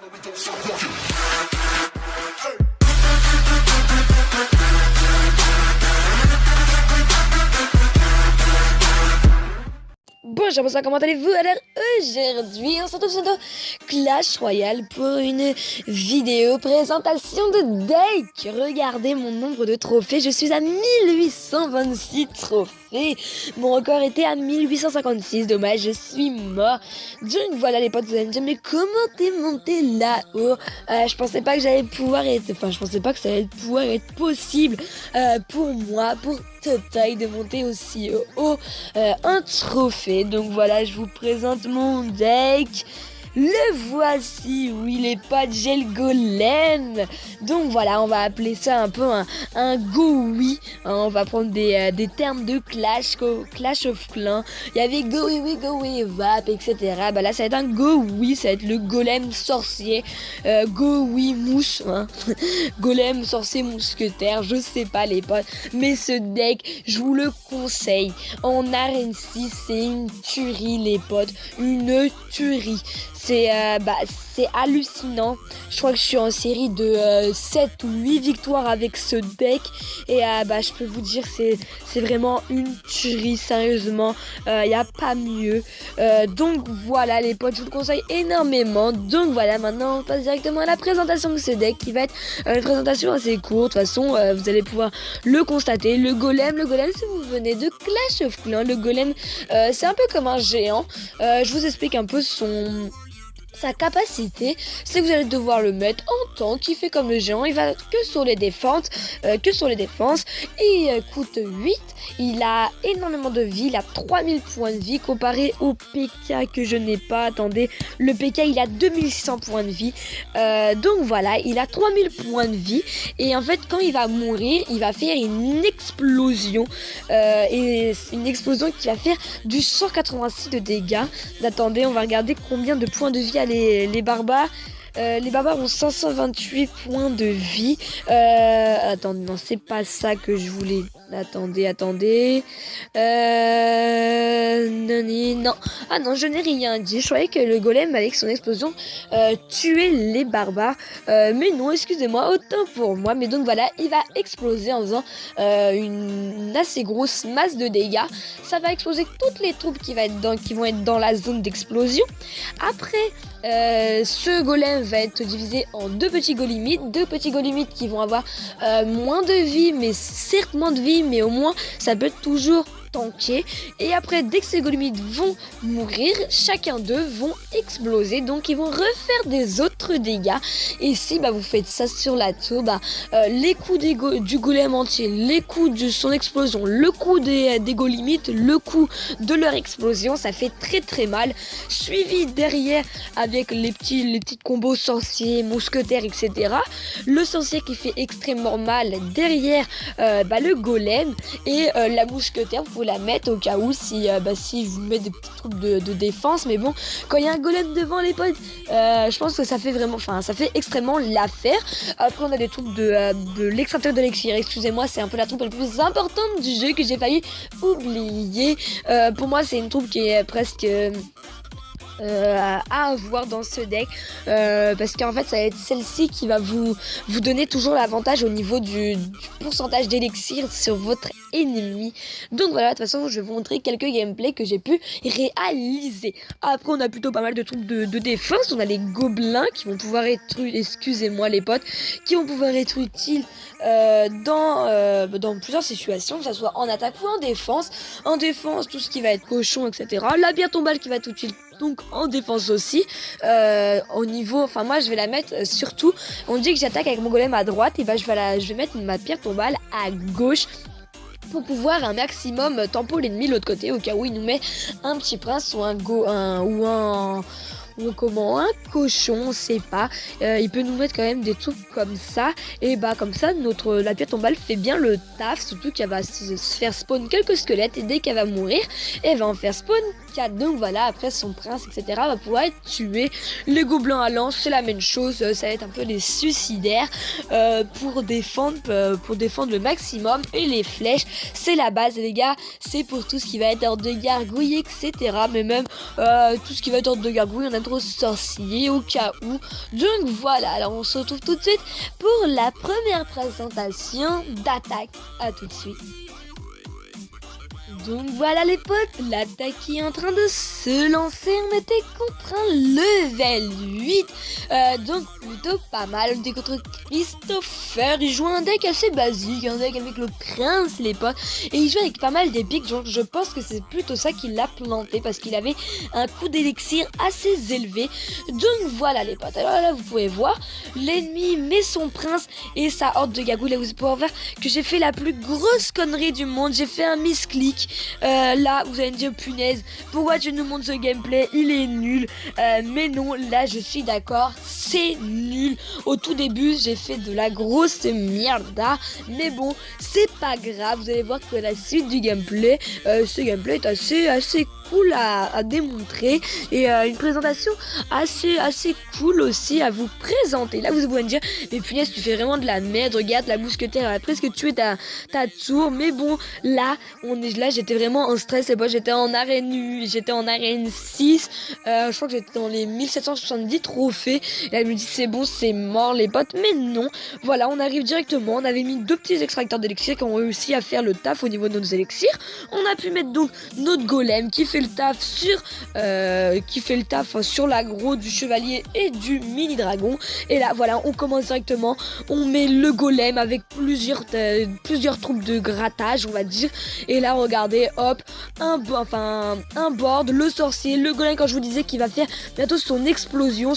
Bonjour, bonsoir, comment allez-vous? Alors aujourd'hui, on se retrouve sur Clash Royale pour une vidéo présentation de deck. Regardez mon nombre de trophées, je suis à 1826 trophées. Mon record était à 1856, dommage, je suis mort. Donc voilà les potes, vous allez me dire, mais comment t'es monté là-haut? Je pensais pas que j'allais pouvoir être, je pensais pas que ça allait pouvoir être possible pour moi, pour taille de monter aussi haut un trophée. Donc voilà, je vous présente mon deck. Le voici, oui les potes, j'ai le golem. Donc voilà, on va appeler ça un peu un go-oui. On va prendre des termes de Clash of Clans. Il y avait go-oui, vap, etc. Bah là ça va être un go-oui, ça va être le golem sorcier. Go-oui mouche, hein. Golem sorcier mousquetaire, je sais pas les potes. Mais ce deck, je vous le conseille. En arène 6, c'est une tuerie les potes. Une tuerie. C'est hallucinant. Je crois que je suis en série de 7 ou 8 victoires avec ce deck. Et je peux vous dire, c'est vraiment une tuerie, sérieusement. Il n'y a pas mieux. Donc voilà les potes, je vous le conseille énormément. Donc voilà, maintenant on passe directement à la présentation de ce deck qui va être une présentation assez courte. De toute façon, vous allez pouvoir le constater. Le golem, si vous venez de Clash of Clans, le golem, c'est un peu comme un géant. Je vous explique un peu sa capacité, c'est que vous allez devoir le mettre en tank, qui fait comme le géant, il va que sur les défenses, il coûte 8, il a énormément de vie, il a 3000 points de vie comparé au PK que je n'ai pas. Attendez, le PK il a 2600 points de vie, donc voilà, il a 3000 points de vie, et en fait quand il va mourir, il va faire une explosion, et une explosion qui va faire du 186 de dégâts. Attendez, on va regarder combien de points de vie a les barbares. Les barbares ont 528 points de vie. Attendez, non, c'est pas ça que je voulais. Attendez. Non. Ah non, je n'ai rien dit. Je croyais que le golem, avec son explosion, tuait les barbares. Mais non, excusez-moi, autant pour moi. Mais donc voilà, il va exploser en faisant une assez grosse masse de dégâts. Ça va exploser toutes les troupes qui vont être dans la zone d'explosion. Après, ce golem va être divisé en deux petits golimites qui vont avoir moins de vie, mais certes moins de vie, mais au moins ça peut toujours tanker. Et après, dès que ces golimites vont mourir, chacun d'eux vont exploser, donc ils vont refaire des autres dégâts. Et si vous faites ça sur la tour, les coups du golem entier, les coups de son explosion, le coup des golimites, le coup de leur explosion, ça fait très très mal. Suivi derrière avec les petits combos sorciers, mousquetaires, etc. Le sorcier qui fait extrêmement mal derrière le golem, et la mousquetaire, vous pouvez la mettre au cas où si vous mettez des petites troupes de défense. Mais bon, quand il y a un golem devant les potes, je pense que ça fait vraiment, ça fait extrêmement l'affaire. Après on a des troupes de l'extracteur de l'élixir, excusez-moi, c'est un peu la troupe la plus importante du jeu que j'ai failli oublier. Pour moi c'est une troupe qui est presque à avoir dans ce deck, parce qu'en fait ça va être celle-ci qui va vous donner toujours l'avantage au niveau du pourcentage d'élixir sur votre ennemi. Donc voilà, de toute façon je vais vous montrer quelques gameplays que j'ai pu réaliser. Après on a plutôt pas mal de troupes de défense. On a les gobelins qui vont pouvoir être, excusez-moi les potes, qui vont pouvoir être utiles dans plusieurs situations, que ce soit en attaque ou en défense. En défense, tout ce qui va être cochon, etc. La bière tombale qui va être utile donc en défense aussi. Au niveau, moi je vais la mettre surtout, on dit que j'attaque avec mon golem à droite, et je vais mettre ma pierre tombale à gauche pour pouvoir un maximum tempo l'ennemi de l'autre côté, au cas où il nous met un petit prince ou un cochon, on sait pas. Il peut nous mettre quand même des trucs comme ça, et comme ça la pierre tombale fait bien le taf, surtout qu'elle va se faire spawn quelques squelettes, et dès qu'elle va mourir, elle va en faire spawn 4. Donc voilà, après son prince, etc. va pouvoir être tué. Les gobelins à lance, c'est la même chose, ça va être un peu des suicidaires pour défendre le maximum. Et les flèches, c'est la base les gars, c'est pour tout ce qui va être ordre de gargouille, etc. Mais même tout ce qui va être ordre de gargouille, on a ordre sorcier au cas où. Donc voilà, alors on se retrouve tout de suite pour la première présentation d'attaque. À tout de suite. Donc voilà les potes, l'attaque est en train de se lancer, on était contre un level 8, donc plutôt pas mal. On était contre Christopher, il joue un deck assez basique, un deck avec le prince les potes, et il joue avec pas mal d'épiques, donc je pense que c'est plutôt ça qui l'a planté, parce qu'il avait un coût d'élixir assez élevé. Donc voilà les potes, alors là vous pouvez voir, l'ennemi met son prince et sa horde de gagouilles, là vous pouvez voir que j'ai fait la plus grosse connerie du monde, j'ai fait un misclick. Là vous allez me dire punaise, pourquoi tu nous montres ce gameplay, il est nul, mais non, là je suis d'accord, c'est nul. Au tout début j'ai fait de la grosse merde, mais bon c'est pas grave, vous allez voir que la suite du gameplay, ce gameplay est assez cool à démontrer, et une présentation assez cool aussi à vous présenter. Là vous allez me dire, mais punaise tu fais vraiment de la merde, regarde la mousquetaire a presque tué ta tour, mais bon là j'étais vraiment en stress, et moi j'étais en arène 6, je crois que j'étais dans les 1770 trophées, et elle me dit c'est bon, c'est mort les potes, mais non, voilà, on arrive directement, on avait mis 2 petits extracteurs d'élixir qui ont réussi à faire le taf au niveau de nos élixirs. On a pu mettre donc notre golem qui fait le taf sur l'aggro du chevalier et du mini dragon, et là voilà, on commence directement, on met le golem avec plusieurs troupes de grattage on va dire, et là regardez, hop, un board, le sorcier, le golem quand je vous disais qu'il va faire bientôt son explosion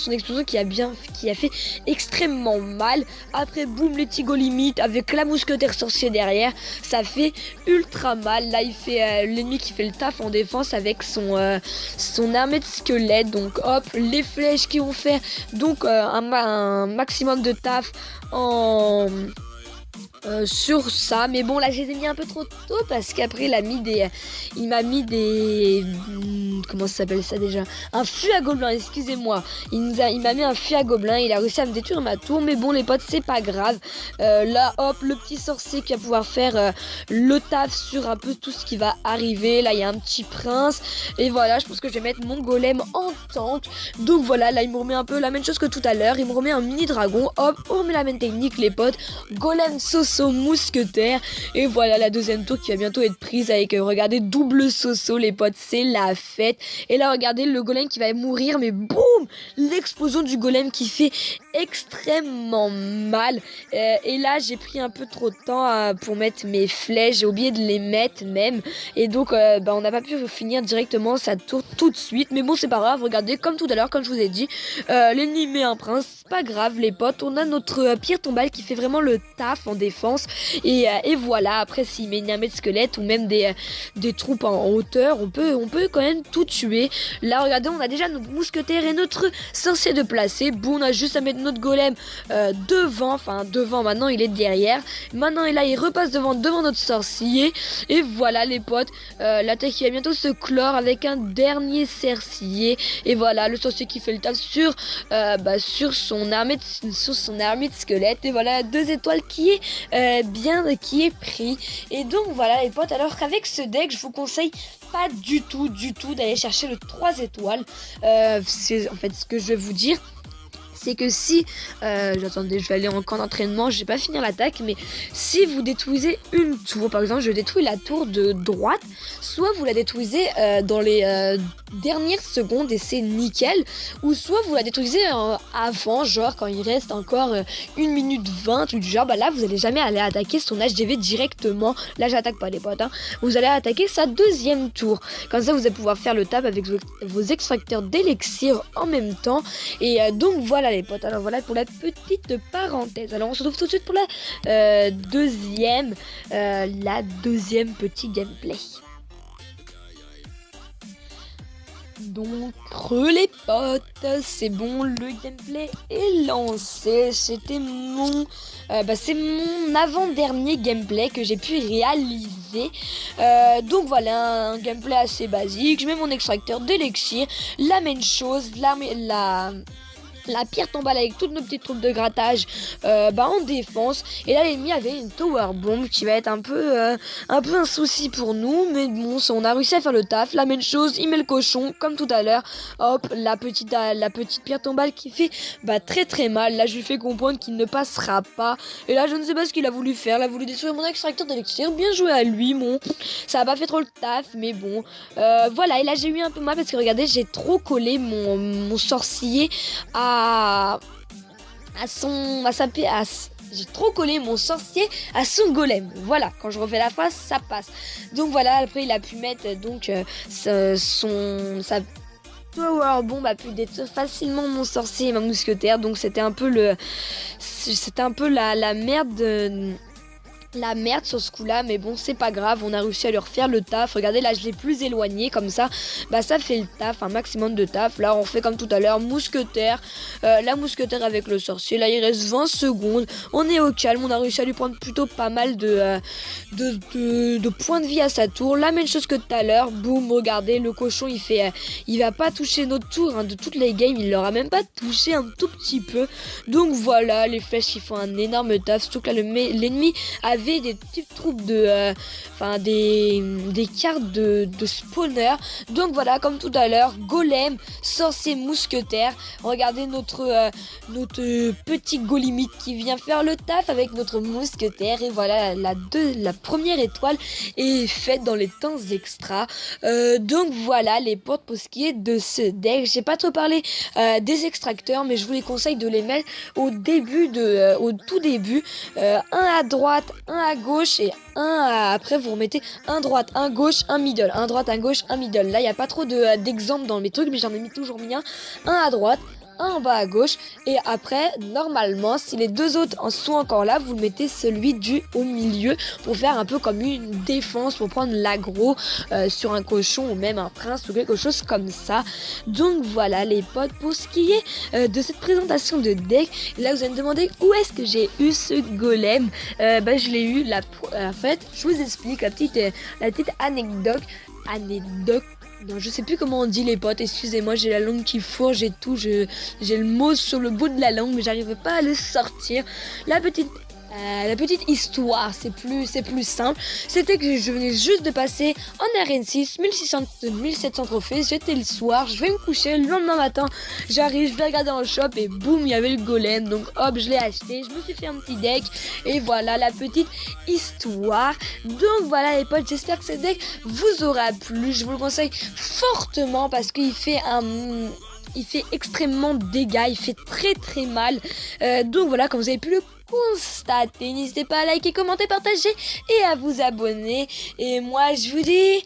qui a fait extrêmement mal. Après boum, les Tigo limite avec la mousquetaire sorcier derrière, ça fait ultra mal. Là il fait l'ennemi qui fait le taf en défense avec son armée de squelettes, donc hop, les flèches qui vont faire donc un maximum de taf sur ça, mais bon là je les ai mis un peu trop tôt parce qu'après il m'a mis des comment ça s'appelle ça déjà, un fût à gobelins, excusez-moi, il m'a mis un fût à gobelins, il a réussi à me détruire ma tour, mais bon les potes c'est pas grave. Là hop, le petit sorcier qui va pouvoir faire le taf sur un peu tout ce qui va arriver. Là il y a un petit prince, et voilà, je pense que je vais mettre mon golem en tank. Donc voilà, là il me remet un peu la même chose que tout à l'heure, il me remet un mini dragon, hop, on remet la même technique les potes, golem Soso mousquetaire, et voilà la deuxième tour qui va bientôt être prise avec regardez, double Soso les potes, c'est la fête. Et là regardez le golem qui va mourir, mais boum, l'explosion du golem qui fait extrêmement mal, et là j'ai pris un peu trop de temps pour mettre mes flèches, j'ai oublié de les mettre même, et donc on n'a pas pu finir directement sa tour tout de suite, mais bon c'est pas grave, regardez comme tout à l'heure, comme je vous ai dit, l'ennemi met un prince, c'est pas grave les potes, on a notre pierre tombale qui fait vraiment le taf en défense, et voilà, après s'il met une armée de squelettes ou même des troupes en hauteur, on peut quand même tout tuer. Là regardez, on a déjà notre mousquetaire et notre sorcier de placer, bon on a juste à mettre notre golem devant maintenant il est derrière, maintenant et là il repasse devant notre sorcier, et voilà les potes, l'attaque qui va bientôt se clore avec un dernier sorcier, et voilà le sorcier qui fait le taf sur son armée de squelettes, et voilà 2 étoiles qui est pris. Et donc voilà les potes, alors qu'avec ce deck je vous conseille pas du tout d'aller chercher le 3 étoiles, c'est en fait ce que je vais vous dire, c'est que si, j'attendais, je vais aller en camp d'entraînement, je vais pas finir l'attaque, mais si vous détruisez une tour, par exemple je détruis la tour de droite, soit vous la détruisez dans les dernières secondes et c'est nickel, ou soit vous la détruisez avant, genre quand il reste encore 1 minute 20, ou du genre, là vous allez jamais aller attaquer son HDV directement, là j'attaque pas les potes, vous allez attaquer sa deuxième tour, comme ça vous allez pouvoir faire le tap avec vos extracteurs d'élixir en même temps, et donc voilà les potes, alors voilà pour la petite parenthèse. Alors on se retrouve tout de suite pour la deuxième petit gameplay. Donc les potes, c'est bon, le gameplay est lancé. C'était c'est mon avant-dernier gameplay que j'ai pu réaliser. Donc voilà, un gameplay assez basique. Je mets mon extracteur d'élixir, la même chose, la pierre tombale avec toutes nos petites troupes de grattage en défense. Et là l'ennemi avait une tower bomb qui va être un peu un souci pour nous, mais bon, on a réussi à faire le taf. La même chose, il met le cochon comme tout à l'heure. Hop, la petite pierre tombale qui fait très très mal. Là je lui fais comprendre qu'il ne passera pas. Et là je ne sais pas ce qu'il a voulu faire. Il a voulu détruire mon extracteur d'élixir. Bien joué à lui, bon, ça a pas fait trop le taf, mais bon, voilà. Et là j'ai eu un peu mal parce que regardez, j'ai trop collé mon sorcier j'ai trop collé mon sorcier à son golem. Voilà, quand je refais la phrase, ça passe. Donc voilà, après il a pu mettre sa Tower Bomb a pu détruire facilement mon sorcier et ma mousquetaire. Donc c'était un peu la merde. La merde sur ce coup là, mais bon, c'est pas grave, on a réussi à lui refaire le taf. Regardez, là je l'ai plus éloigné, comme ça ça fait le taf, un maximum de taf. Là on fait comme tout à l'heure, mousquetaire, la mousquetaire avec le sorcier. Là il reste 20 secondes, on est au calme, on a réussi à lui prendre plutôt pas mal de points de vie à sa tour. La même chose que tout à l'heure, boum, regardez, le cochon il va pas toucher notre tour, de toutes les games, il l'aura même pas touché un tout petit peu. Donc voilà, les flèches ils font un énorme taf, surtout que là l'ennemi avait des petites troupes des cartes de spawner. Donc voilà, comme tout à l'heure, golem, sorcier, mousquetaire. Regardez notre petit golimite qui vient faire le taf avec notre mousquetaire. Et voilà, la première étoile est faite dans les temps extra. Donc voilà les portes pour ce qui est de ce deck. J'ai pas trop parlé des extracteurs, mais je vous les conseille de les mettre au tout début, un à droite, un à gauche et après vous remettez un droite, un gauche, un middle, un droite, un gauche, un middle. Là il n'y a pas trop d'exemples dans mes trucs, mais j'en ai toujours mis un à droite, un en bas à gauche, et après normalement si les deux autres en sont encore là, vous mettez celui au milieu pour faire un peu comme une défense, pour prendre l'aggro sur un cochon ou même un prince ou quelque chose comme ça. Donc voilà les potes, pour ce qui est de cette présentation de deck. Là vous allez me demander où est-ce que j'ai eu ce golem. Je l'ai eu en fait, je vous explique la petite anecdote. Non, je sais plus comment on dit les potes, excusez-moi, j'ai la langue qui fourre, j'ai le mot sur le bout de la langue, mais j'arrive pas à le sortir. La petite histoire, c'est plus simple. C'était que je venais juste de passer en RN6, 1700 trophées. J'étais le soir, je vais me coucher. Le lendemain matin, j'arrive, je vais regarder dans le shop et boum, il y avait le golem. Donc hop, je l'ai acheté. Je me suis fait un petit deck. Et voilà la petite histoire. Donc voilà les potes, j'espère que ce deck vous aura plu. Je vous le conseille fortement parce qu'il fait extrêmement de dégâts, il fait très très mal. Donc voilà, comme vous avez pu le constater, n'hésitez pas à liker, commenter, partager et à vous abonner. Et moi je vous dis